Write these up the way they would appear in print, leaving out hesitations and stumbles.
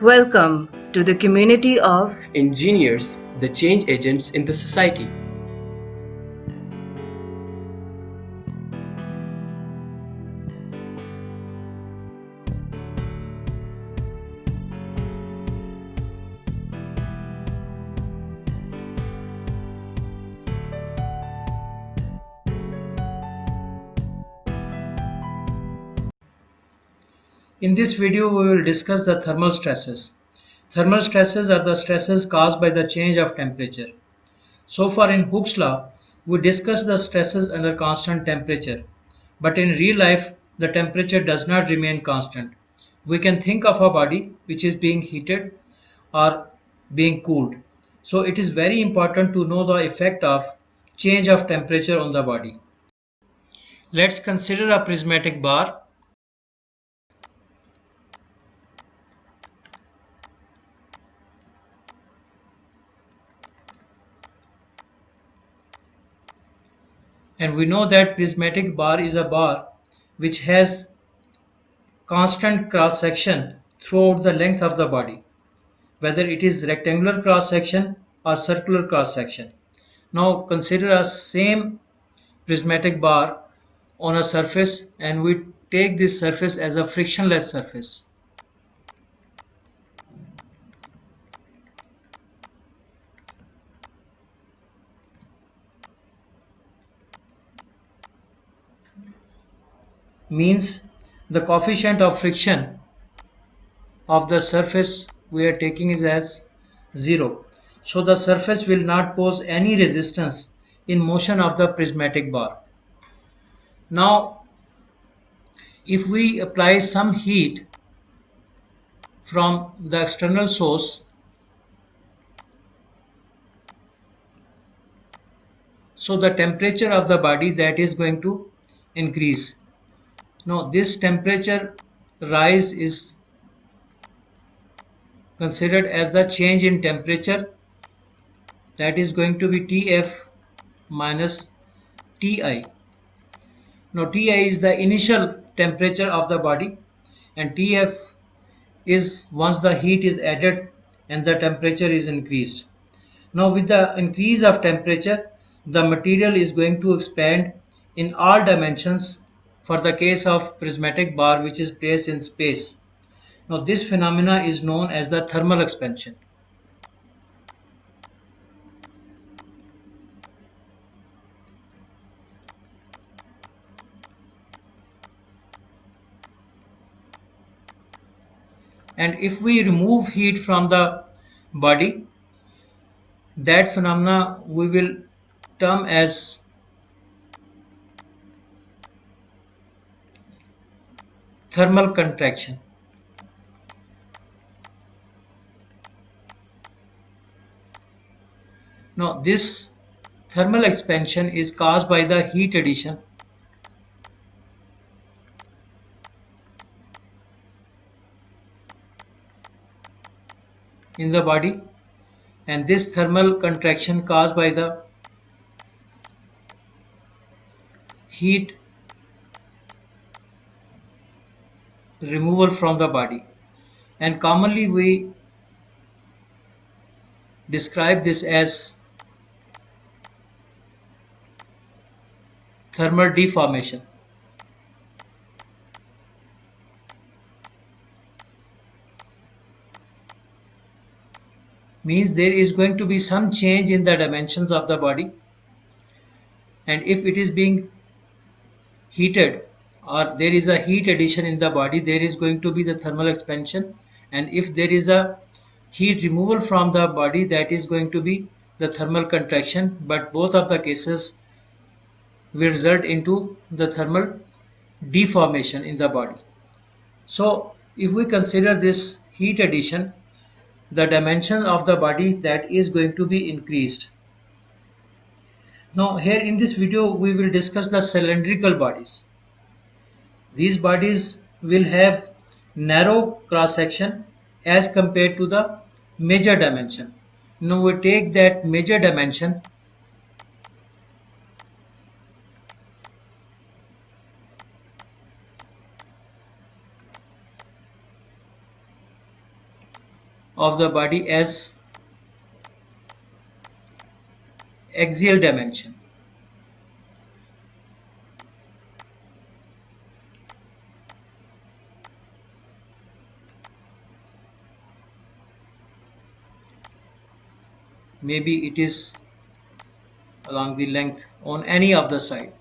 Welcome to the community of engineers, the change agents in the society. In this video, we will discuss the thermal stresses. Thermal stresses are the stresses caused by the change of temperature. So far in Hooke's law, we discussed the stresses under constant temperature. But in real life, the temperature does not remain constant. We can think of a body which is being heated or being cooled. So it is very important to know the effect of change of temperature on the body. Let's consider a prismatic bar. And we know that prismatic bar is a bar which has constant cross section throughout the length of the body, whether it is rectangular cross section or circular cross section. Now consider a same prismatic bar on a surface, and we take this surface as a frictionless surface. Means the coefficient of friction of the surface we are taking is as 0. So the surface will not pose any resistance in motion of the prismatic bar. Now if we apply some heat from the external source, so the temperature of the body that is going to increase. Now this temperature rise is considered as the change in temperature, that is going to be Tf minus Ti. Now Ti is the initial temperature of the body, and Tf is once the heat is added and the temperature is increased. Now with the increase of temperature, the material is going to expand in all dimensions for the case of prismatic bar which is placed in space. Now this phenomena is known as the thermal expansion. And if we remove heat from the body, that phenomena we will term as thermal contraction. Now this thermal expansion is caused by the heat addition in the body, and this thermal contraction caused by the heat removal from the body. And commonly we describe this as thermal deformation. Means there is going to be some change in the dimensions of the body, and if it is being heated or there is a heat addition in the body, there is going to be the thermal expansion, and if there is a heat removal from the body, that is going to be the thermal contraction, but both of the cases will result into the thermal deformation in the body. So if we consider this heat addition, the dimension of the body that is going to be increased. Now here in this video we will discuss the cylindrical bodies. These bodies will have narrow cross section as compared to the major dimension. Now we take that major dimension of the body as axial dimension. Maybe it is along the length on any of the side.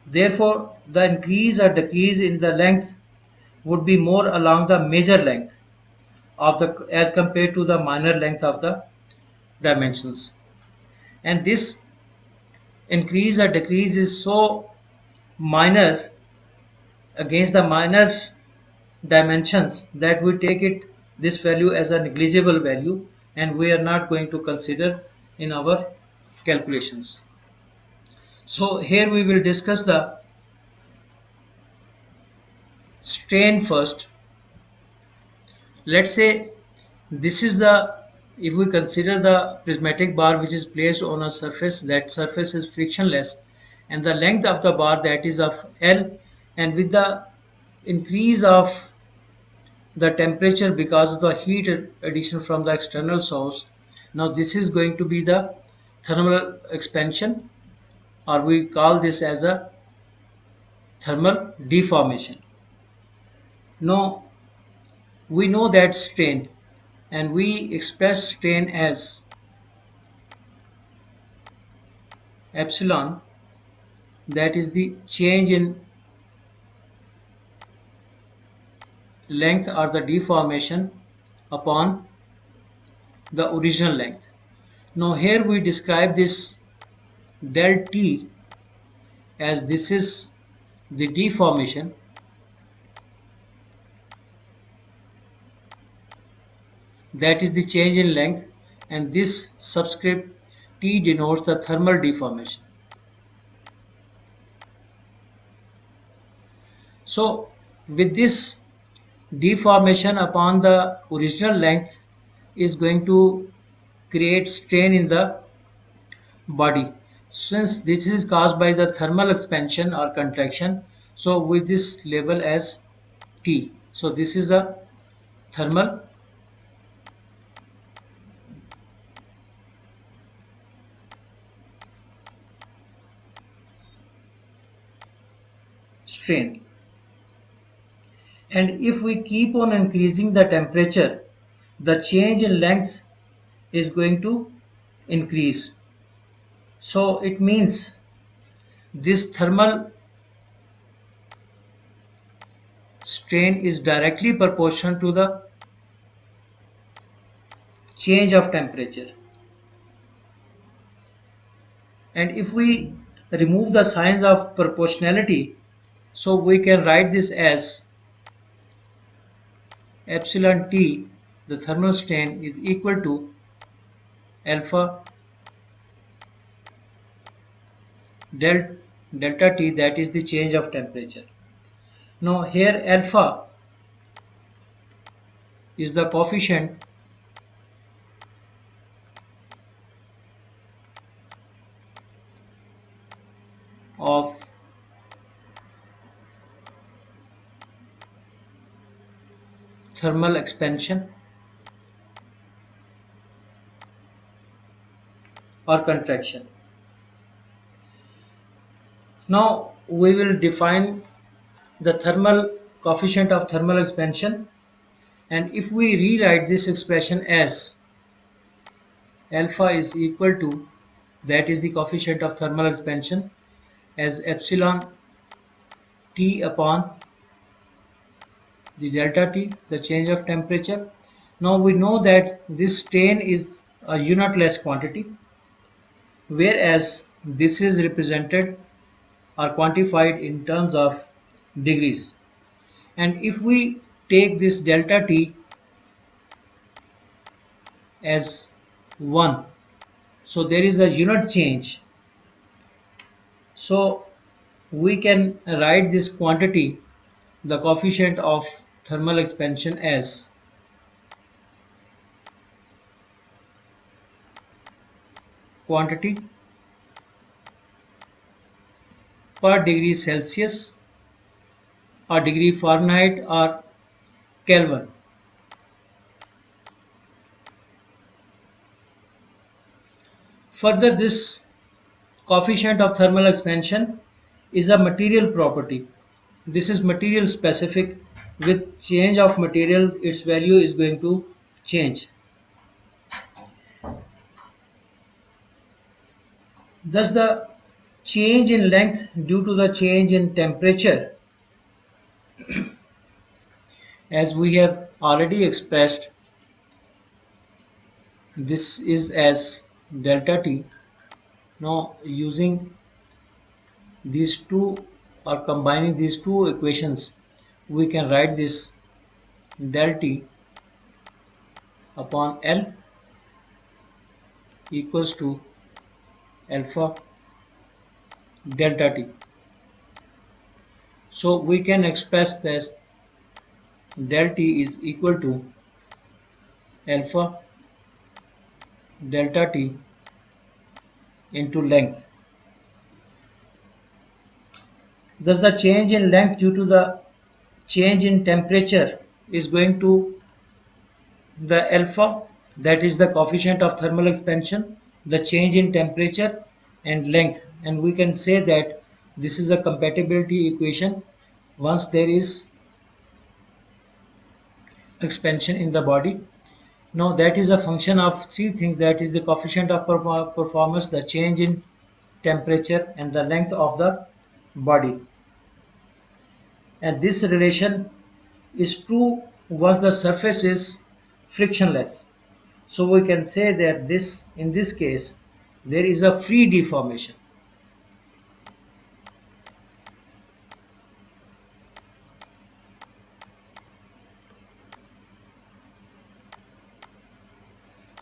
Therefore, the increase or decrease in the length would be more along the major length of the as compared to the minor length of the dimensions. And this increase or decrease is so minor against the minor dimensions that we take it this value as a negligible value, and we are not going to consider in our calculations. So here we will discuss the strain first. Let's say this is the, if we consider the prismatic bar which is placed on a surface, that surface is frictionless, and the length of the bar, that is of L, and with the increase of the temperature because of the heat addition from the external source, now this is going to be the thermal expansion, or we call this as a thermal deformation. Now we know that strain, and we express strain as epsilon, that is the change in length or the deformation upon the original length. Now here we describe this del t as this is the deformation, that is the change in length, and this subscript t denotes the thermal deformation. So with this deformation upon the original length is going to create strain in the body. Since this is caused by the thermal expansion or contraction, so with this label as T. So this is a thermal strain. And if we keep on increasing the temperature, the change in length is going to increase. So it means this thermal strain is directly proportional to the change of temperature. And if we remove the signs of proportionality, so we can write this as epsilon t, the thermal strain, is equal to alpha delta t, that is the change of temperature. Now here alpha is the coefficient of thermal expansion or contraction. Now we will define the thermal coefficient of thermal expansion, and if we rewrite this expression as alpha is equal to, that is the coefficient of thermal expansion, as epsilon t upon the delta t, the change of temperature. Now we know that this strain is a unitless quantity, whereas this is represented or quantified in terms of degrees. And if we take this delta t as 1, so there is a unit change. So we can write this quantity, the coefficient of thermal expansion, as quantity per degree Celsius or degree Fahrenheit or Kelvin. Further, this coefficient of thermal expansion is a material property. This is material specific. With change of material, its value is going to change. Thus, the change in length due to the change in temperature, as we have already expressed, this is as delta T. Now, using these two or combining these two equations, we can write this del T upon L equals to alpha delta T. So we can express this del T is equal to alpha delta T into length. Thus the change in length due to the change in temperature is going to the alpha, that is the coefficient of thermal expansion, the change in temperature and length, and we can say that this is a compatibility equation once there is expansion in the body. Now that is a function of three things, that is the coefficient of performance, the change in temperature and the length of the body. And this relation is true once the surface is frictionless. So we can say that this, in this case, there is a free deformation.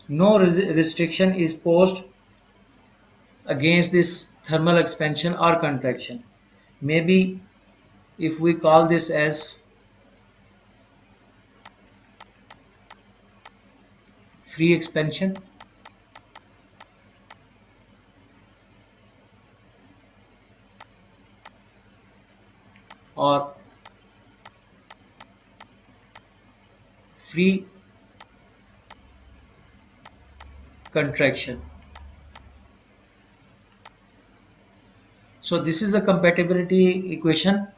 No restriction is posed against this thermal expansion or contraction. Maybe if we call this as free expansion, or free contraction. So this is a compatibility equation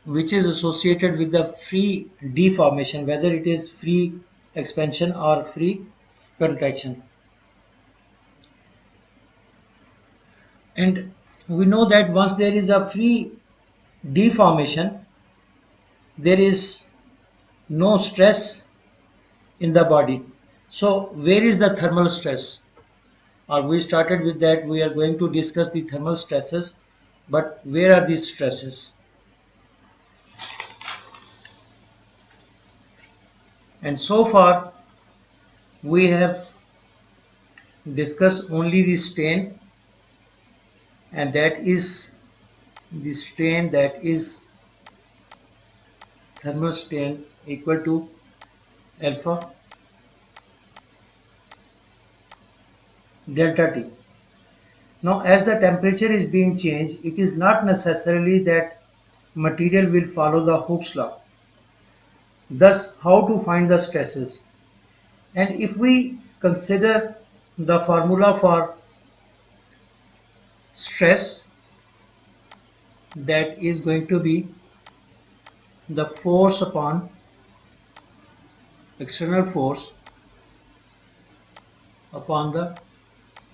which is associated with the free deformation, whether it is free expansion or free contraction. And we know that once there is a free deformation, there is no stress in the body. So where is the thermal stress? Or we started with that, we are going to discuss the thermal stresses, but where are these stresses? And so far we have discussed only the strain, and that is the strain, that is thermal strain equal to alpha delta T. Now as the temperature is being changed, it is not necessarily that material will follow the Hooke's law. Thus, how to find the stresses? And if we consider the formula for stress, that is going to be the force upon external force upon the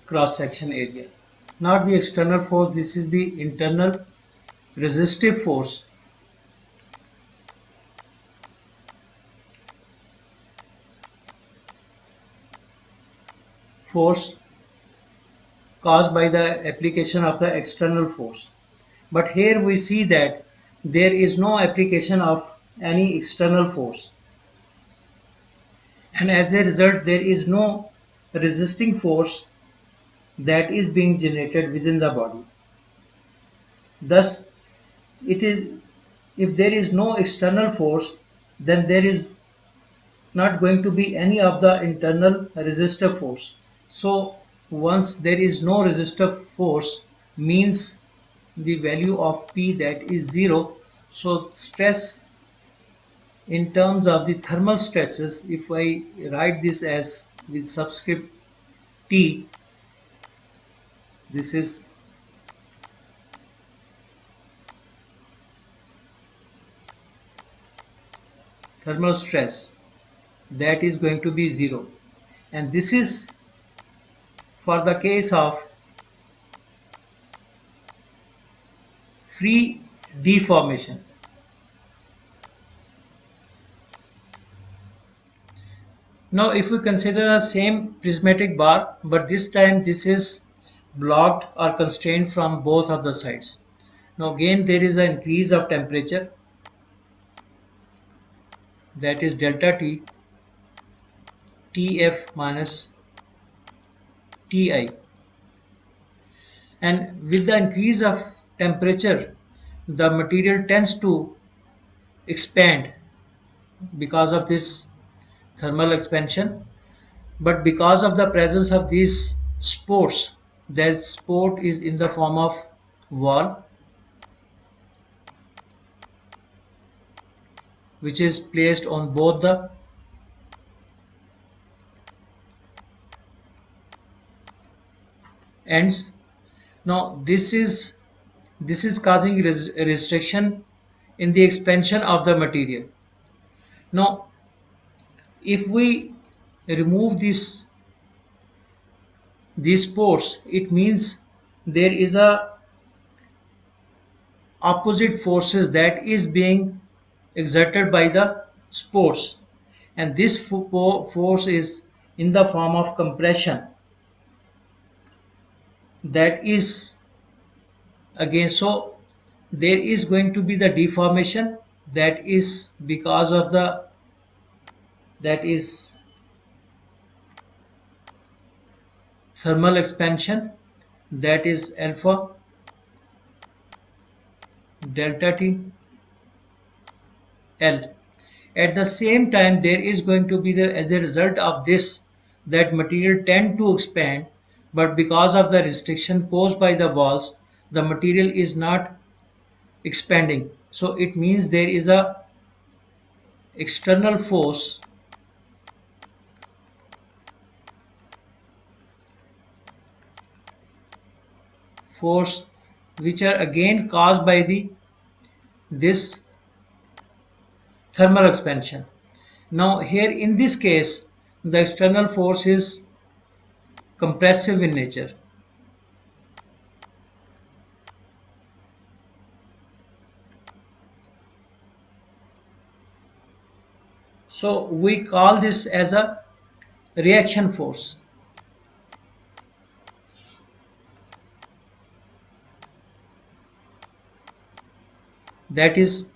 cross section area. Not the external force, this is the internal resistive force caused by the application of the external force. But here we see that there is no application of any external force, and as a result there is no resisting force that is being generated within the body. Thus it is, if there is no external force, then there is not going to be any of the internal resistive force. So once there is no resistive force, means the value of P, that is 0. So stress in terms of the thermal stresses, if I write this as with subscript T, This is thermal stress, that is going to be 0, and this is for the case of free deformation. Now if we consider the same prismatic bar, but this time this is blocked or constrained from both of the sides. Now again there is an increase of temperature, that is delta T, Tf minus Ti, and with the increase of temperature the material tends to expand because of this thermal expansion, but because of the presence of these spores, that sport is in the form of wall which is placed on both the ends. Now this is causing restriction in the expansion of the material. Now if we remove these pores, it means there is a opposite forces that is being exerted by the spores, and this force is in the form of compression, that is again, so there is going to be the deformation, that is because of the, that is thermal expansion, that is alpha delta T L. At the same time there is going to be the, as a result of this, that material tend to expand, but because of the restriction posed by the walls the material is not expanding. So it means there is a external force which are again caused by the this thermal expansion. Now here in this case the external force is compressive in nature. So we call this as a reaction force. That is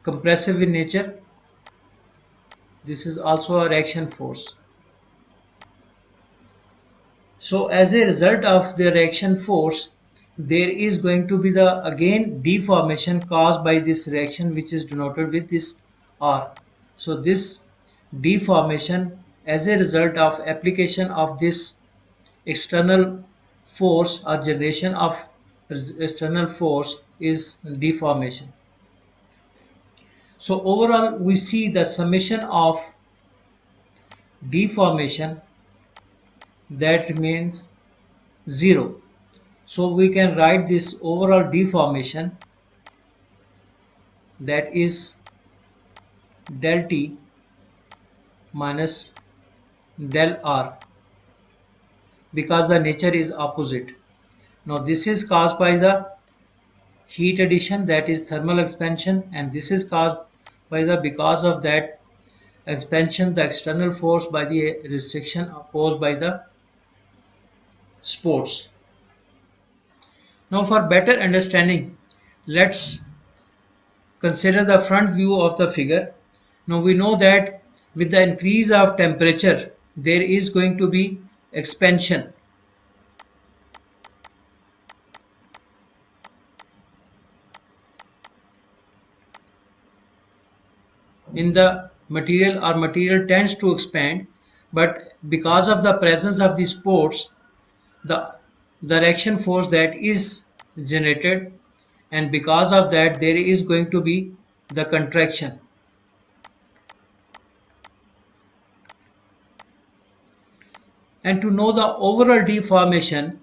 compressive in nature. This is also a reaction force. So as a result of the reaction force there is going to be the again deformation caused by this reaction, which is denoted with this R. So this deformation as a result of application of this external force or generation of external force is deformation. So overall we see the summation of deformation that remains 0. So we can write this overall deformation, that is del T minus del R, because the nature is opposite. Now this is caused by the heat addition, that is thermal expansion, and this is caused by the, because of that expansion, the external force by the restriction posed by the spores. Now for better understanding, let's consider the front view of the figure. Now we know that with the increase of temperature there is going to be expansion in the material, or material tends to expand, but because of the presence of the spores the reaction force that is generated, and because of that there is going to be the contraction. And to know the overall deformation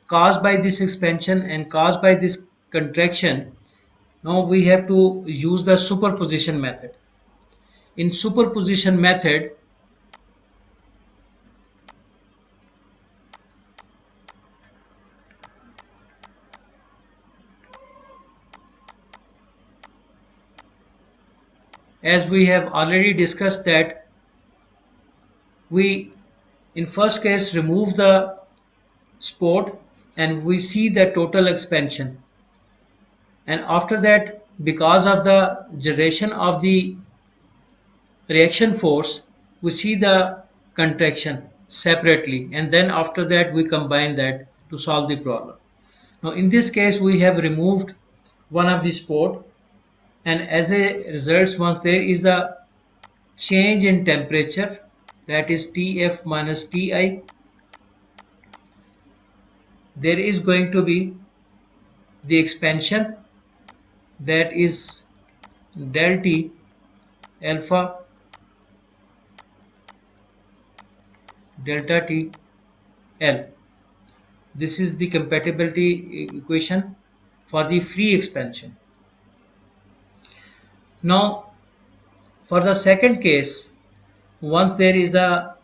caused by this expansion and caused by this contraction, now we have to use the superposition method. In superposition method, as we have already discussed that we in first case remove the sport and we see the total expansion, and after that because of the generation of the reaction force we see the contraction separately, and then after that we combine that to solve the problem. Now in this case we have removed one of the sport, and as a result once there is a change in temperature, that is Tf minus Ti, there is going to be the expansion, that is del T alpha delta T L. This is the compatibility equation for the free expansion. Now for the second case, once there is a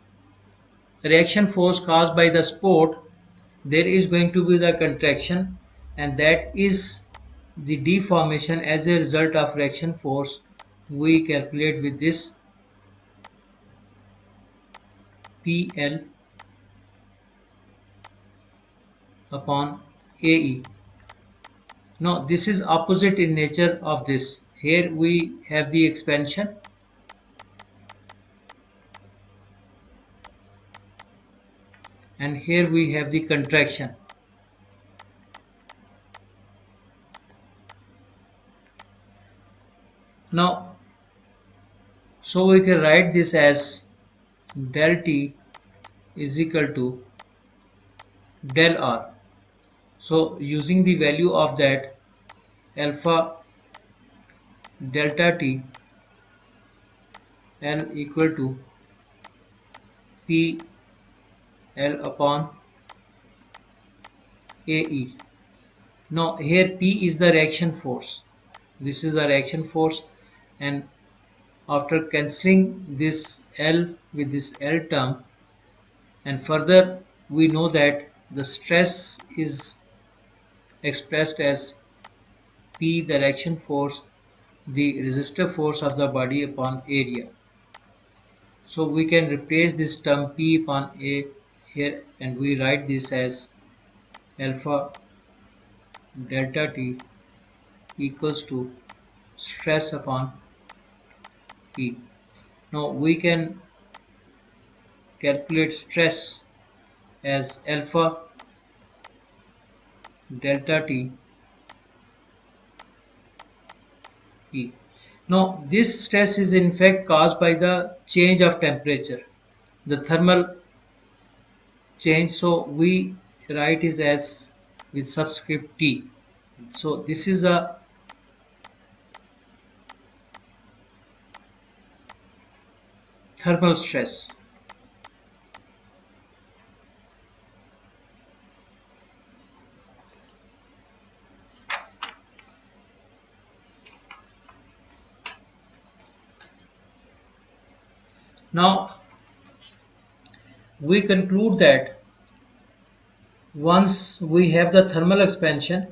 reaction force caused by the sport, there is going to be the contraction, and that is the deformation as a result of reaction force. We calculate with this PL upon AE. Now this is opposite in nature of this. Here we have the expansion, and here we have the contraction. Now so we can write this as del T is equal to del R. So using the value of that alpha delta T L equal to P L upon AE. Now here P is the reaction force. This is the reaction force, and after cancelling this L with this L term, and further we know that the stress is expressed as P, the reaction force, the resistive force of the body upon area. So we can replace this term P upon A here, and we write this as alpha delta T equals to stress upon P. Now we can calculate stress as alpha delta T E. Now this stress is in fact caused by the change of temperature, the thermal change, so we write it as with subscript T. So this is a thermal stress. Now we conclude that once we have the thermal expansion,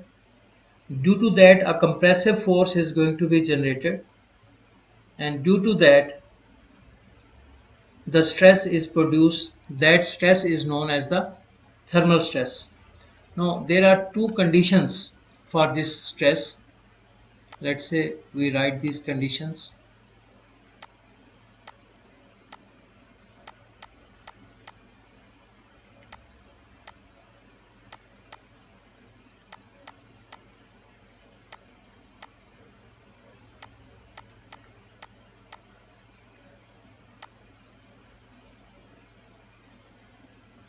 due to that a compressive force is going to be generated, and due to that the stress is produced. That stress is known as the thermal stress. Now there are two conditions for this stress. Let's say we write these conditions.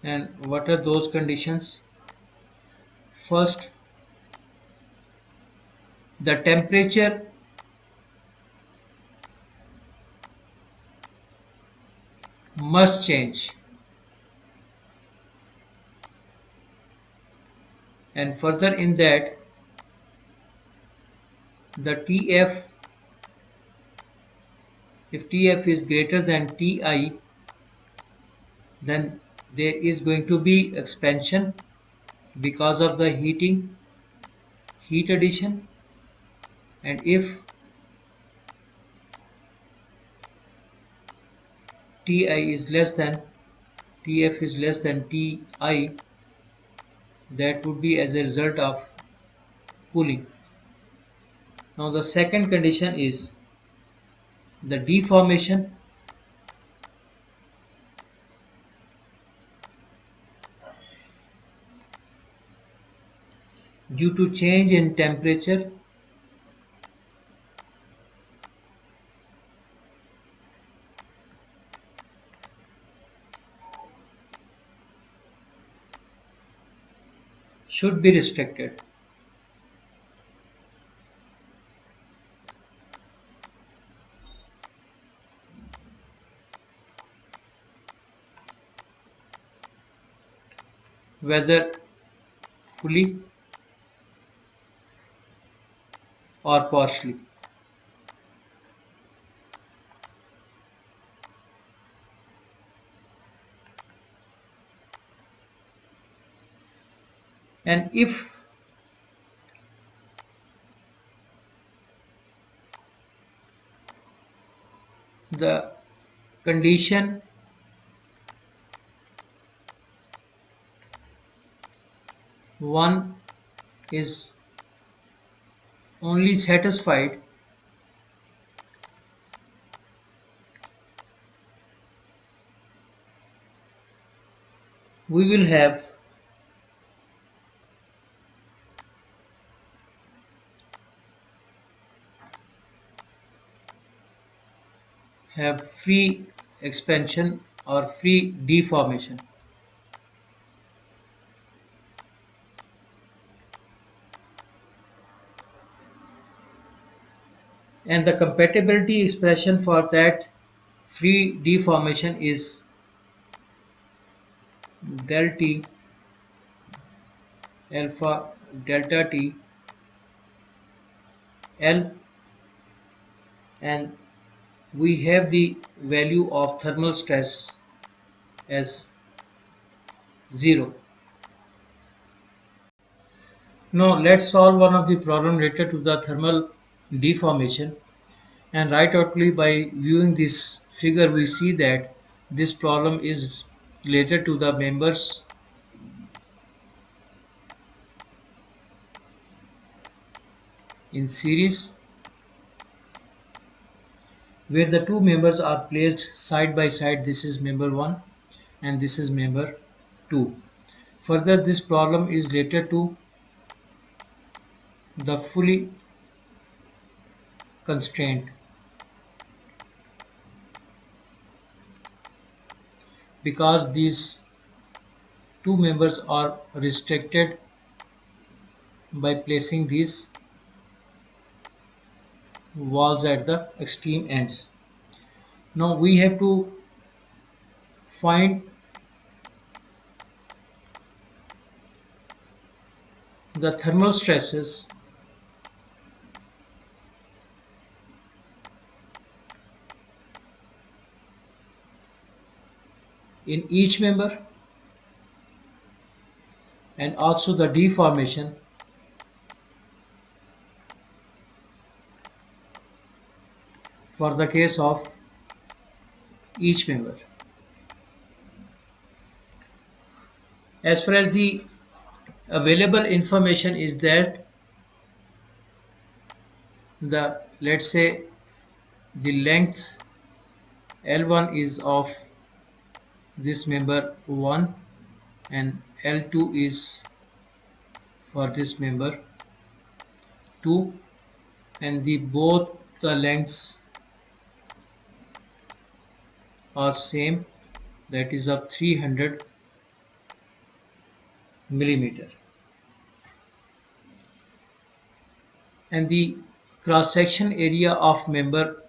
And what are those conditions? First, the temperature must change and further in that the TF, if TF is greater than TI, then there is going to be expansion because of the heat addition, and if Ti is less than TF is less than Ti, that would be as a result of cooling. Now the second condition is the deformation. Due to change in temperature, should be restricted. Whether fully or partially. And if the condition one is only satisfied we will have free expansion or free deformation. And the compatibility expression for that free deformation is del T alpha delta T L, and we have the value of thermal stress as 0. Now let's solve one of the problem related to the thermal deformation, and right outly by viewing this figure we see that this problem is related to the members in series, where the two members are placed side by side. This is member 1 and this is member 2. Further, this problem is related to the fully constraint, because these two members are restricted by placing these walls at the extreme ends. Now we have to find the thermal stresses in each member and also the deformation for the case of each member. As far as the available information is that the, let's say, the length L1 is of this member 1 and L2 is for this member 2, and the both the lengths are same, that is of 300 millimeter, and the cross section area of member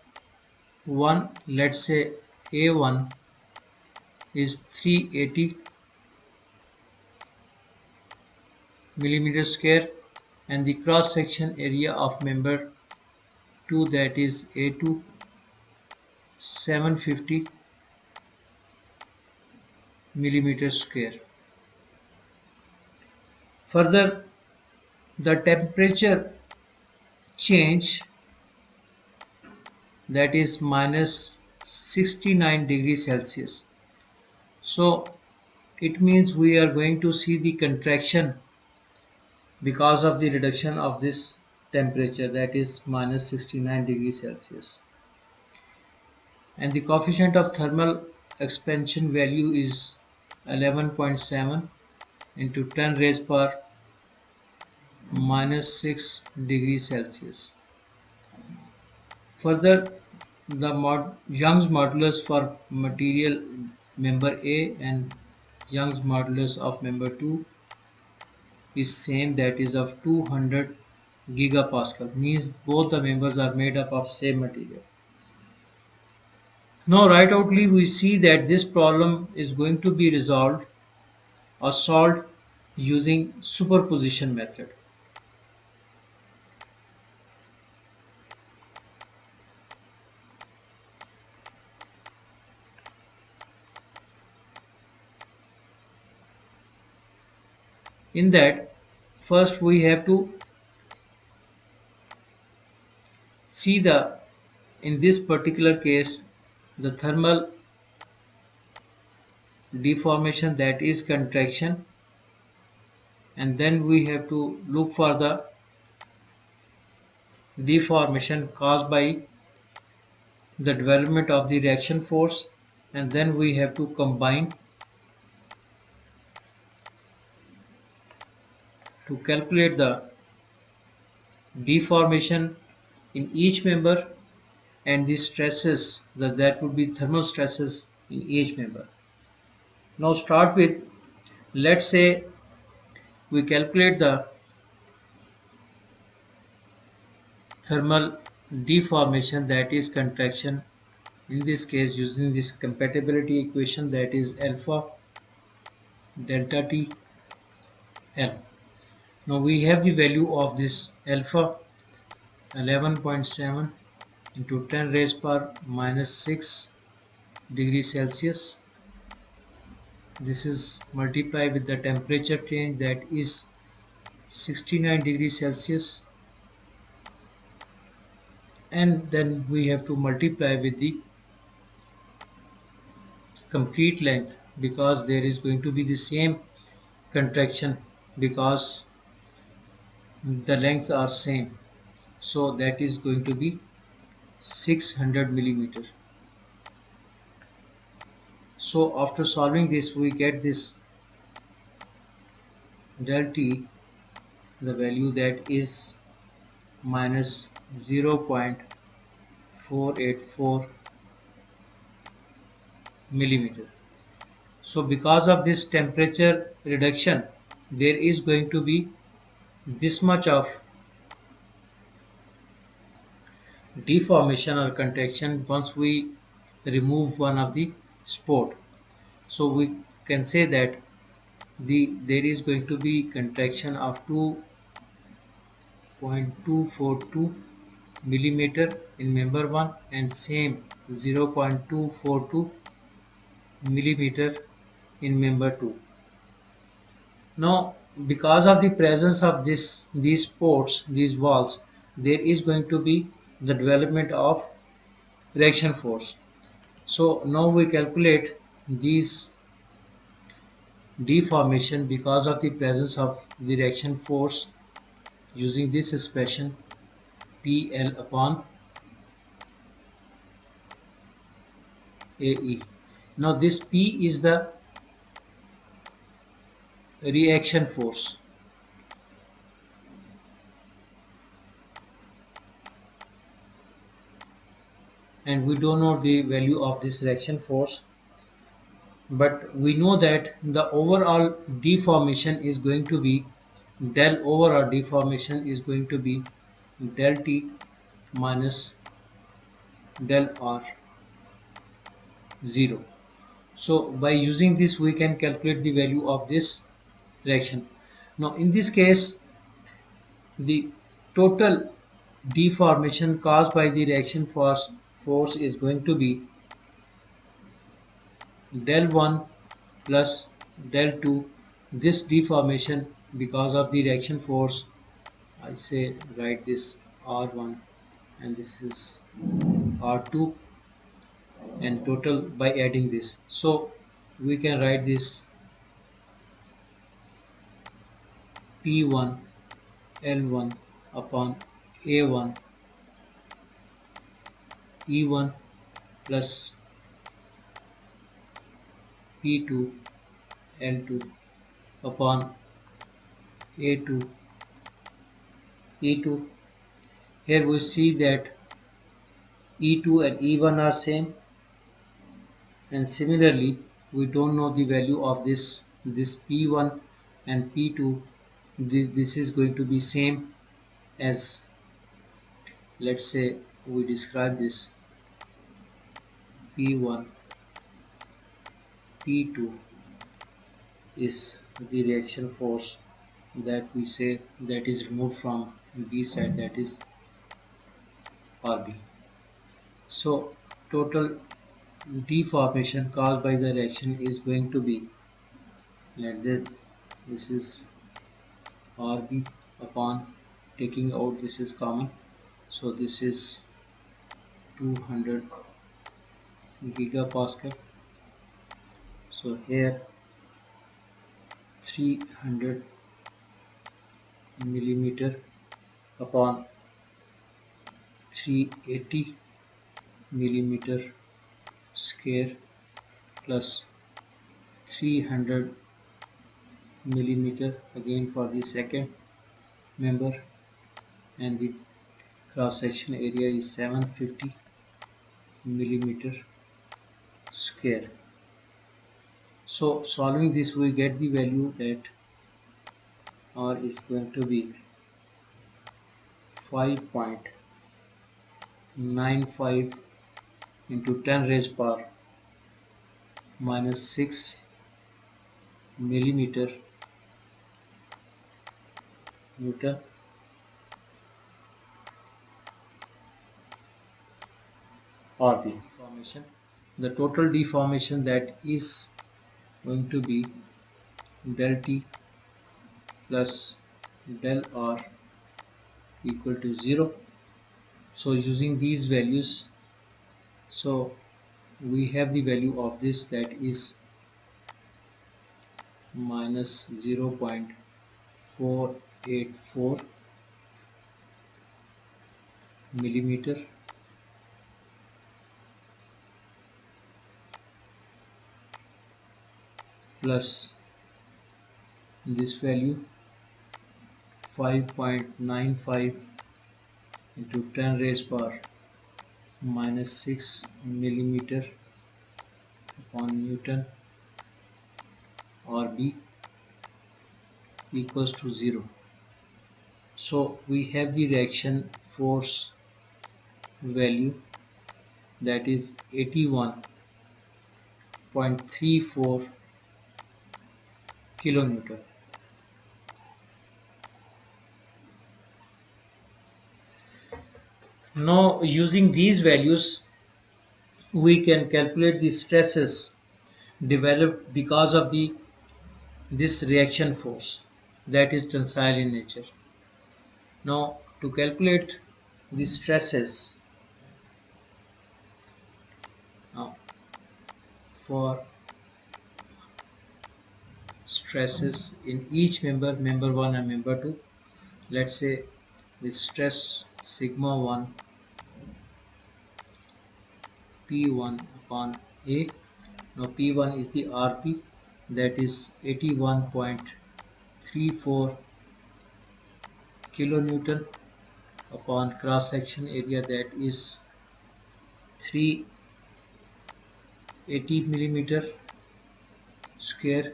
1, let's say A1, is 380 millimeter square, and the cross section area of member 2, that is A2, 750 millimeter square. Further, the temperature change, that is minus 69 degrees Celsius. So it means we are going to see the contraction because of the reduction of this temperature, that is minus 69 degrees Celsius. And the coefficient of thermal expansion value is 11.7 into 10 raised power minus 6 degrees Celsius. Further, the Young's modulus for material member A and Young's modulus of member 2 is same, that is of 200 gigapascal, means both the members are made up of same material. Now right outly we see that this problem is going to be resolved or solved using superposition method. In that, first we have to see in this particular case, the thermal deformation, that is contraction, and then we have to look for the deformation caused by the development of the reaction force, and then we have to combine to calculate the deformation in each member and the stresses, that would be thermal stresses in each member. Now start with, let's say we calculate the thermal deformation, that is contraction, in this case using this compatibility equation, that is alpha delta T L. Now we have the value of this alpha 11.7 into 10 raised power minus 6 degrees Celsius. This is multiplied with the temperature change, that is 69 degrees Celsius, and then we have to multiply with the complete length, because there is going to be the same contraction because the lengths are same, so that is going to be 600 millimeter. So after solving this we get this del T, the value that is minus 0.484 millimeter. So because of this temperature reduction, there is going to be this much of deformation or contraction once we remove one of the sport. So we can say that there is going to be contraction of 2.242 millimeter in member 1 and same 0.242 millimeter in member 2. Now because of the presence of these ports, these walls, there is going to be the development of reaction force. So now we calculate these deformation because of the presence of the reaction force using this expression PL upon AE. Now this P is the reaction force, and we don't know the value of this reaction force, but we know that the overall deformation is going to be overall deformation is going to be del T minus del R 0. So by using this we can calculate the value of this reaction. Now in this case, the total deformation caused by the reaction force is going to be del 1 plus del 2. This deformation because of the reaction force, I say write this R1 and this is R2, and total by adding this. So we can write this P1 L1 upon A1 E1 plus P2 L2 upon A2 E2. Here we see that E2 and E1 are same, and similarly we don't know the value of this P1 and P2. This is going to be same as, let's say we describe this P1 P2 is the reaction force that we say that is removed from B side, that is RB. So total deformation caused by the reaction is going to be, let this is RB upon taking out this is common, so this is 200 gigapascal. So here 300 millimeter upon 380 millimeter square plus 300 millimeter again for the second member, and the cross section area is 750 millimeter square. So solving this we get the value that R is going to be 5.95 into 10 raised power minus 6 millimeter Newton RB. Deformation. The total deformation that is going to be del T plus del R equal to 0. So using these values, so we have the value of this, that is minus 0.484 millimeter plus this value 5.95 into 10 raised power minus 6 millimeter upon Newton RB equals to 0. So we have the reaction force value, that is 81.34 kilonewton. Now using these values we can calculate the stresses developed because of this reaction force that is tensile in nature. Now to calculate the stresses, now for stresses in each member 1 and member 2, let's say the stress sigma 1 P1 upon A. Now P1 is the RP, that is 81.34 kilonewton upon cross section area, that is 380 millimeter square.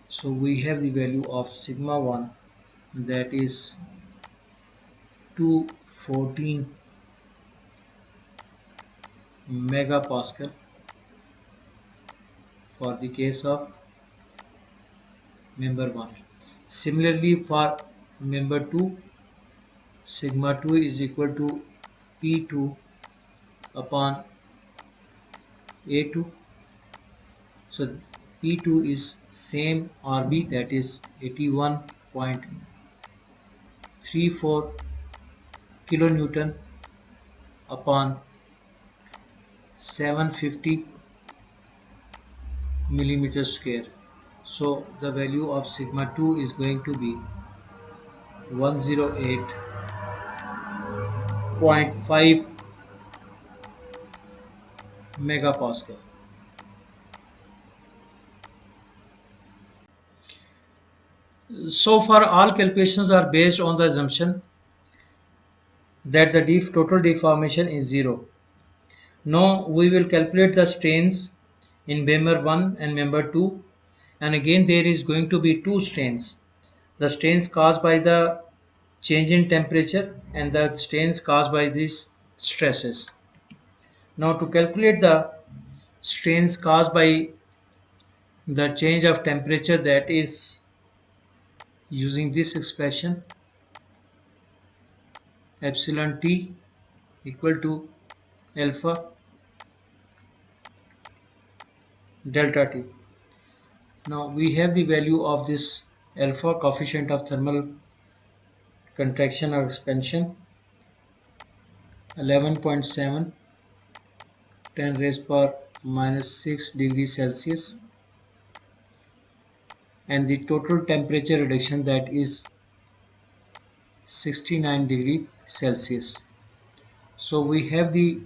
So we have the value of sigma 1, that is 214 megapascal for the case of member 1. Similarly, for member 2, sigma 2 is equal to P2 upon A2. So P2 is same RB, that is 81.34 kilonewton upon 750 millimeter square. So the value of sigma 2 is going to be 108.5 megapascal. So far all calculations are based on the assumption that the total deformation is 0. Now we will calculate the strains in member 1 and member 2, and again there is going to be two strains. The strains caused by the change in temperature and the strains caused by these stresses. Now to calculate the strains caused by the change of temperature, that is using this expression epsilon T equal to alpha delta T. Now we have the value of this alpha, coefficient of thermal contraction or expansion, 11.7 10 raised power minus 6 degrees Celsius, and the total temperature reduction, that is 69 degree Celsius. So we have the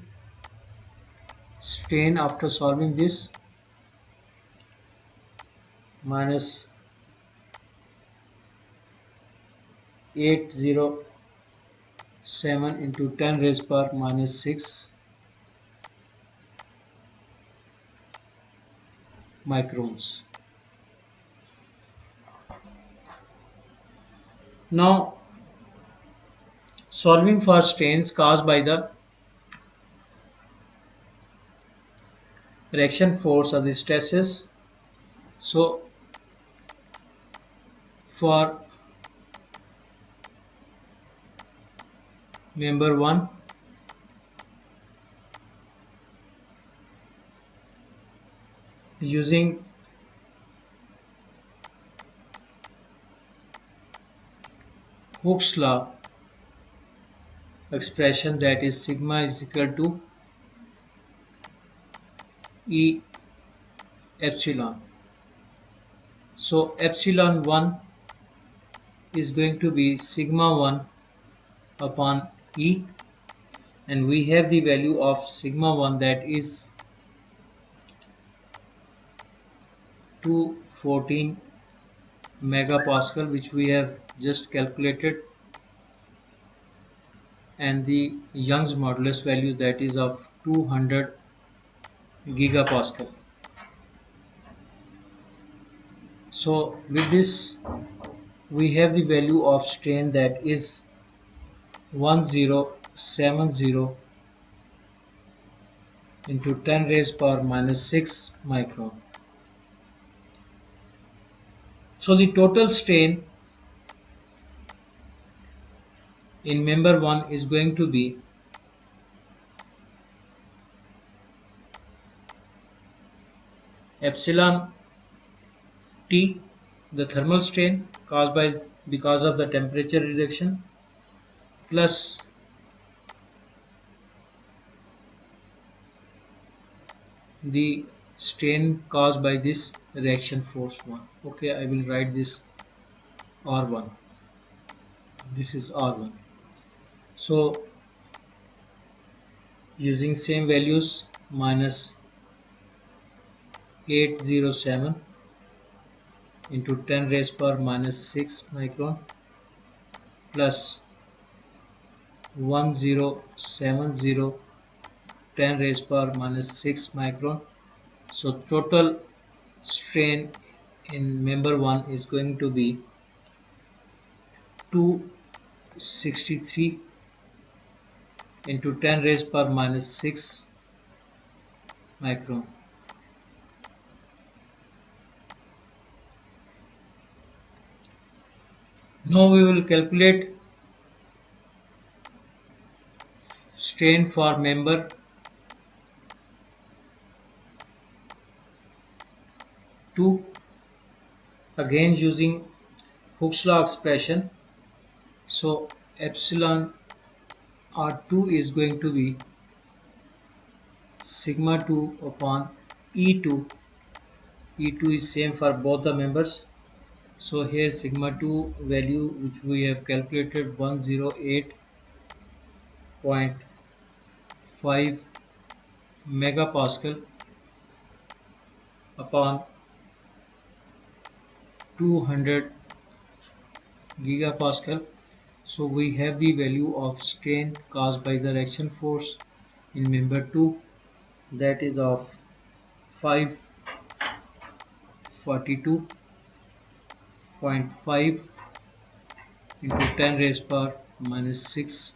strain after solving this, minus 807 into 10 raised power minus 6 microns. Now solving for strains caused by the reaction force or the stresses. So for member 1, using Hooke's law expression, that is sigma is equal to E epsilon. So epsilon 1 is going to be sigma 1 upon E, and we have the value of sigma 1, that is 214 megapascal, which we have just calculated, and the Young's modulus value, that is of 200 gigapascal. So with this we have the value of strain, that is 1070 into 10 raised power minus 6 micron. So the total strain in member 1 is going to be epsilon T, the thermal strain caused by because of the temperature reduction, plus the strain caused by this reaction force 1. Okay, I will write this R1. This is R1. So using same values, minus 807 into 10 raised power minus 6 micron plus 1070 10 raised power minus 6 micron. So total strain in member 1 is going to be 263 into 10 raised power minus 6 micron. Now we will calculate strain for member 2, again using Hooke's law expression. So epsilon R2 is going to be sigma 2 upon E2. E2 is same for both the members. So here sigma 2 value which we have calculated 108.5 megapascal upon 200 gigapascal. So we have the value of strain caused by the reaction force in member 2, that is of 542.5 into 10 raised power minus 6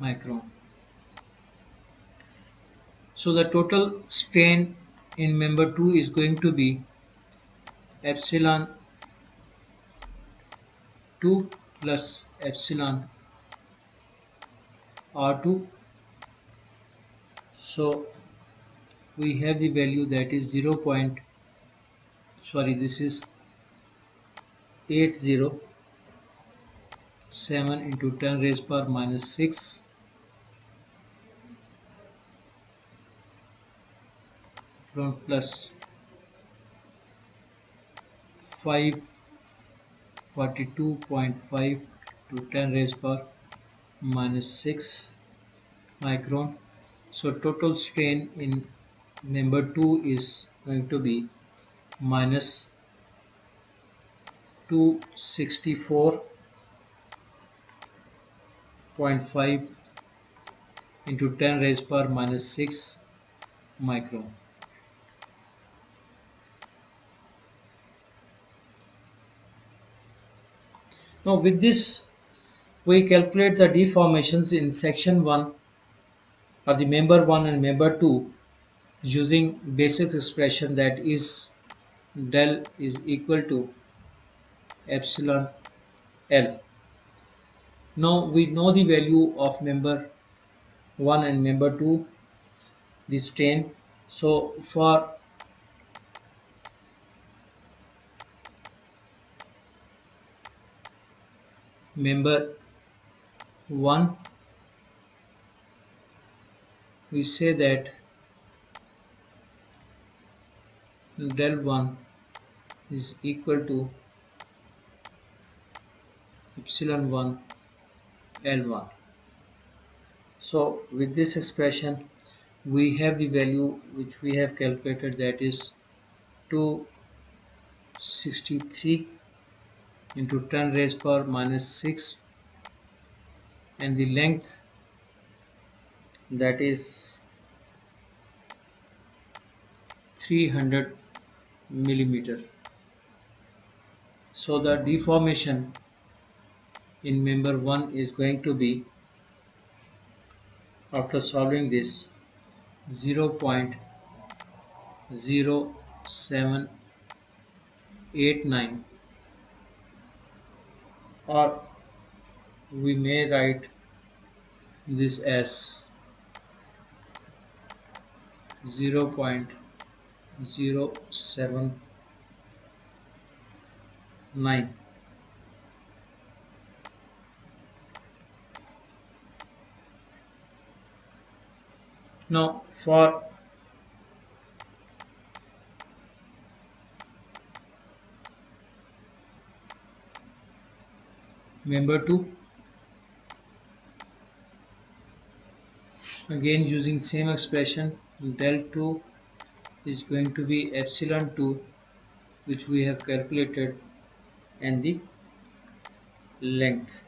micron. So the total strain in member 2 is going to be epsilon 2 plus epsilon R2. So we have the value that is this is 807 into 10 raised power minus 6 from plus 542.5 to 10 raised power minus 6 micron. So total strain in member 2 is going to be minus 264.5 into 10 raised power minus 6 micron. Now with this we calculate the deformations in section 1 of the member 1 and member 2 using basic expression, that is del is equal to epsilon L. Now we know the value of member 1 and member 2, the strain. So for member 1 we say that del 1 is equal to epsilon 1 L1. So with this expression we have the value which we have calculated, that is 263 into 10 raised power minus 6, and the length, that is 300 millimeter. So the deformation in member 1 is going to be, after solving this, 0.0789, or we may write this as 0.079. Now for member 2, again using same expression, del 2 is going to be epsilon 2 which we have calculated, and the length.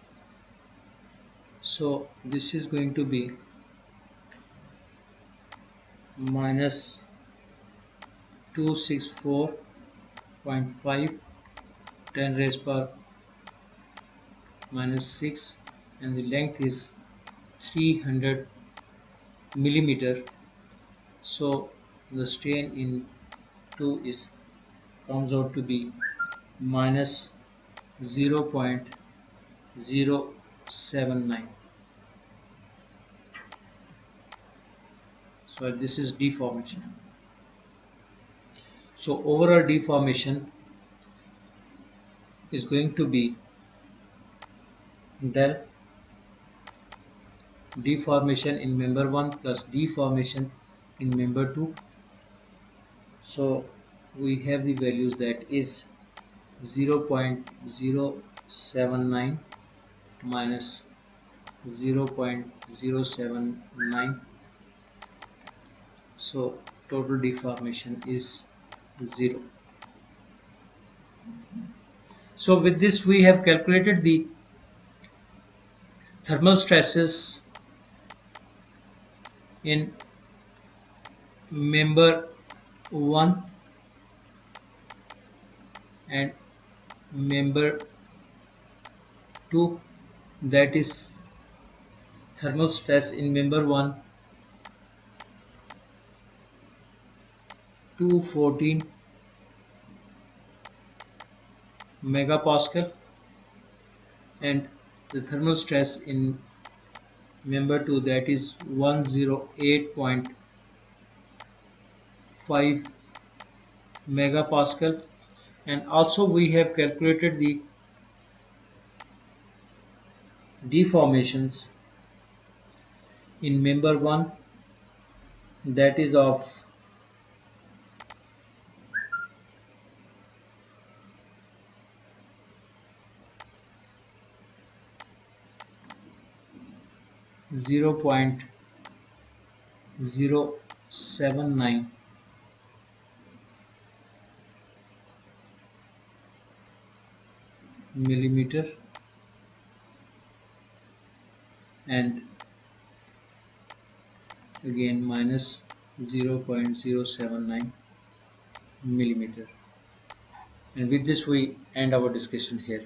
So this is going to be minus 264.5 10 raised power minus 6, and the length is 300 millimeter. So the strain in 2 is comes out to be minus 0.079. 0.079. So this is deformation. So overall deformation is going to be del deformation in member 1 plus deformation in member 2. So we have the values, that is 0.079 minus 0.079. So total deformation is 0. So with this we have calculated the thermal stresses in member 1 and member 2, that is thermal stress in member 1 214 megapascal, and the thermal stress in member 2, that is 108.5 megapascal. And also we have calculated the deformations in member 1, that is of 0.079 millimeter and again minus 0.079 millimeter. And with this we end our discussion here.